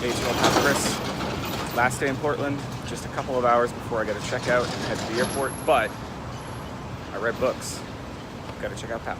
8-year-old half Chris. Last day in Portland, just a couple of hours before I got to check out and head to the airport, but I read books. Got to check out Powell.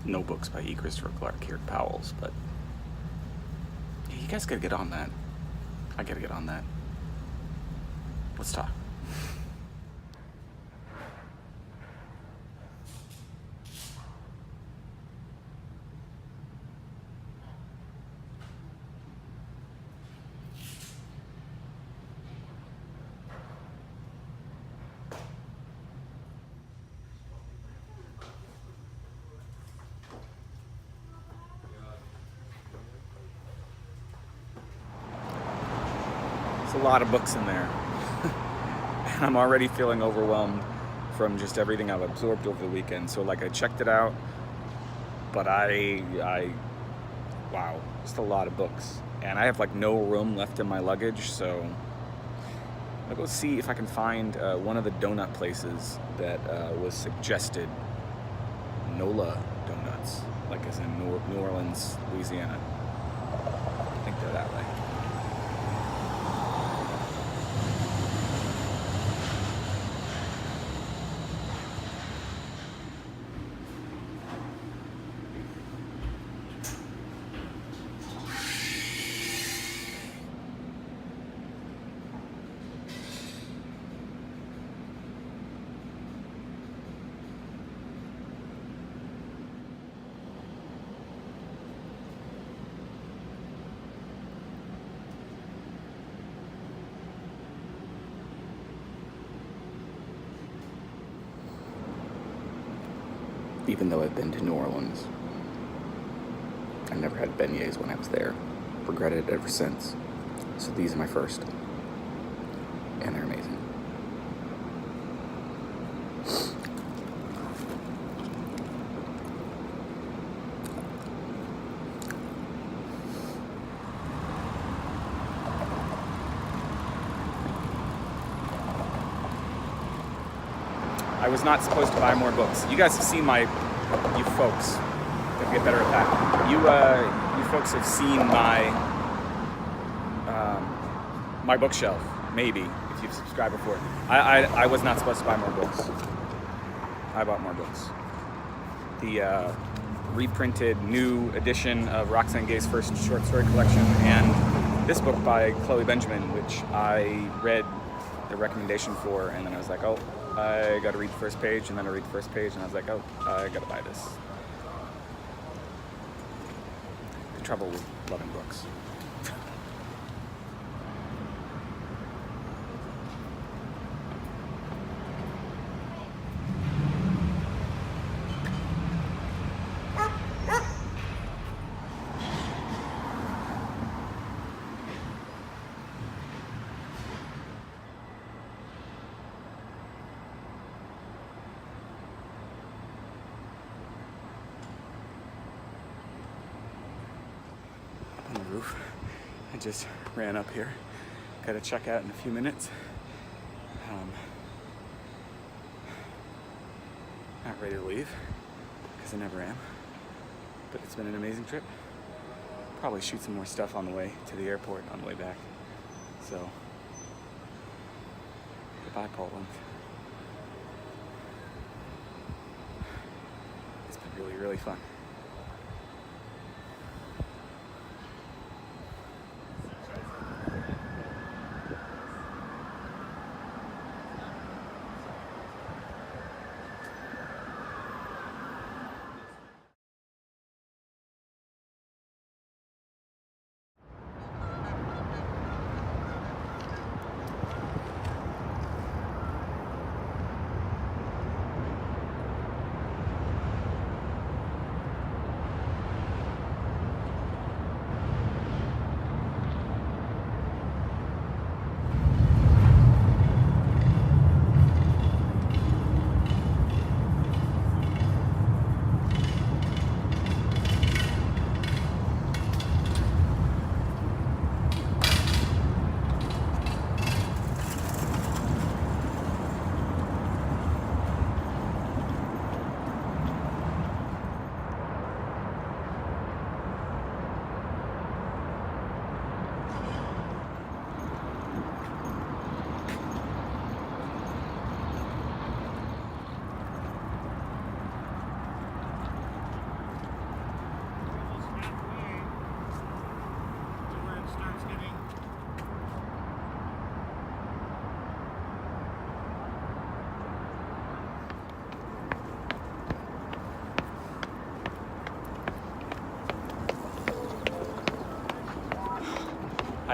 No books by E. Christopher Clark here at Powell's, but yeah, you guys gotta get on that. I gotta get on that. Let's talk. There's a lot of books in there. And I'm already feeling overwhelmed from just everything I've absorbed over the weekend. So like I checked it out, but wow, just a lot of books. And I have like no room left in my luggage, so I'll go see if I can find one of the donut places that was suggested. NOLA Doughnuts, like as in New Orleans, Louisiana. I think they're that way. Even though I've been to New Orleans, I never had beignets when I was there. Regretted it ever since. So these are my first. And they're amazing. I was not supposed to buy more books. You guys have seen you folks, gotta get better at that. You folks have seen my bookshelf, maybe, if you've subscribed before. I was not supposed to buy more books. I bought more books. The reprinted new edition of Roxane Gay's first short story collection, and this book by Chloe Benjamin, which I read the recommendation for, and then I was like, oh, I gotta read the first page, and then I read the first page, and I was like, oh, I gotta buy this. The trouble with loving books. On the roof. I just ran up here. Gotta check out in a few minutes. Not ready to leave, because I never am. But it's been an amazing trip. Probably shoot some more stuff on the way to the airport on the way back. So, goodbye, Portland. It's been really, really fun.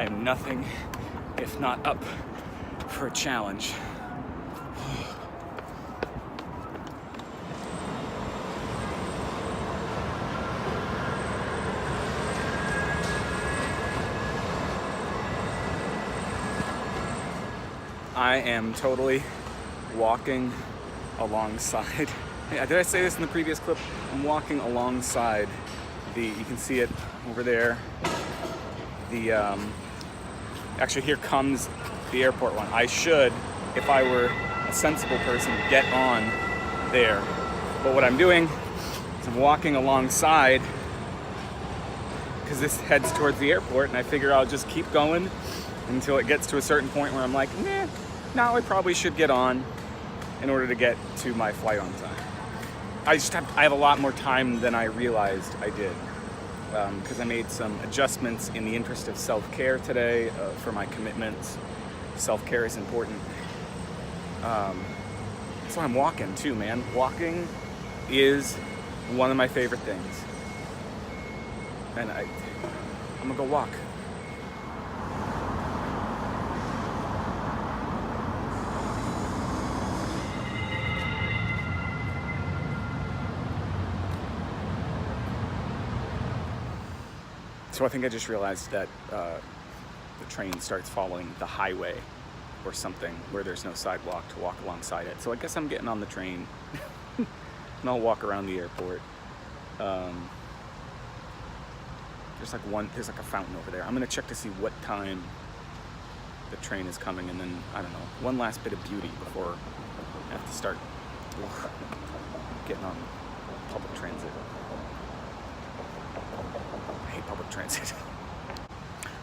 I am nothing if not up for a challenge. I am totally walking alongside. Did I say this in the previous clip? I'm walking alongside you can see it over there. Actually, here comes the airport one. I should, if I were a sensible person, get on there. But what I'm doing is I'm walking alongside because this heads towards the airport, and I figure I'll just keep going until it gets to a certain point where I'm like, nah, now I probably should get on in order to get to my flight on time. I have a lot more time than I realized I did, because I made some adjustments in the interest of self-care today for my commitments. Self-care is important. So I'm walking too, man. Walking is one of my favorite things. And I'm gonna go walk. So I think I just realized that the train starts following the highway or something where there's no sidewalk to walk alongside it. So I guess I'm getting on the train and I'll walk around the airport. There's like a fountain over there. I'm gonna check to see what time the train is coming, and then, I don't know, one last bit of beauty before I have to start getting on public transit. Public transit.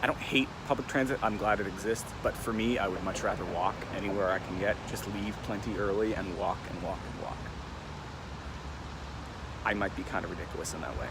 I don't hate public transit. I'm glad it exists, but for me, I would much rather walk anywhere I can get. Just leave plenty early and walk and walk and walk. I might be kind of ridiculous in that way.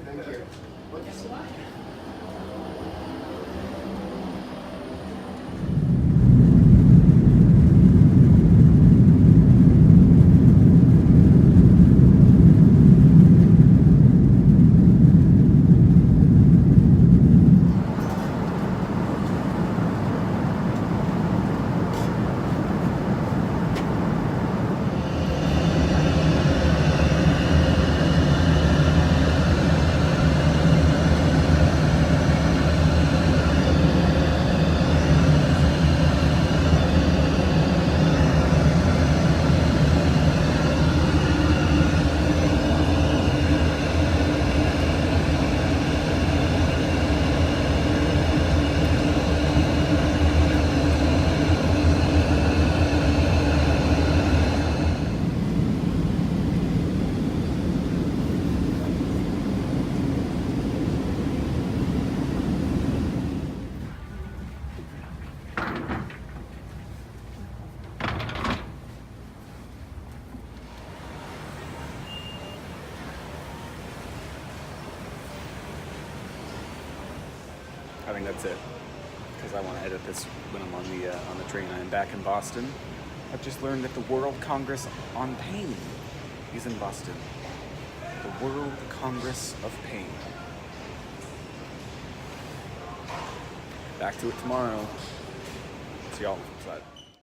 Thank you. What is it? that's it. Because I want to edit this when I'm on the train. I am back in Boston. I've just learned that the World Congress on Pain is in Boston. The World Congress of Pain. Back to it tomorrow. See y'all on the flip side.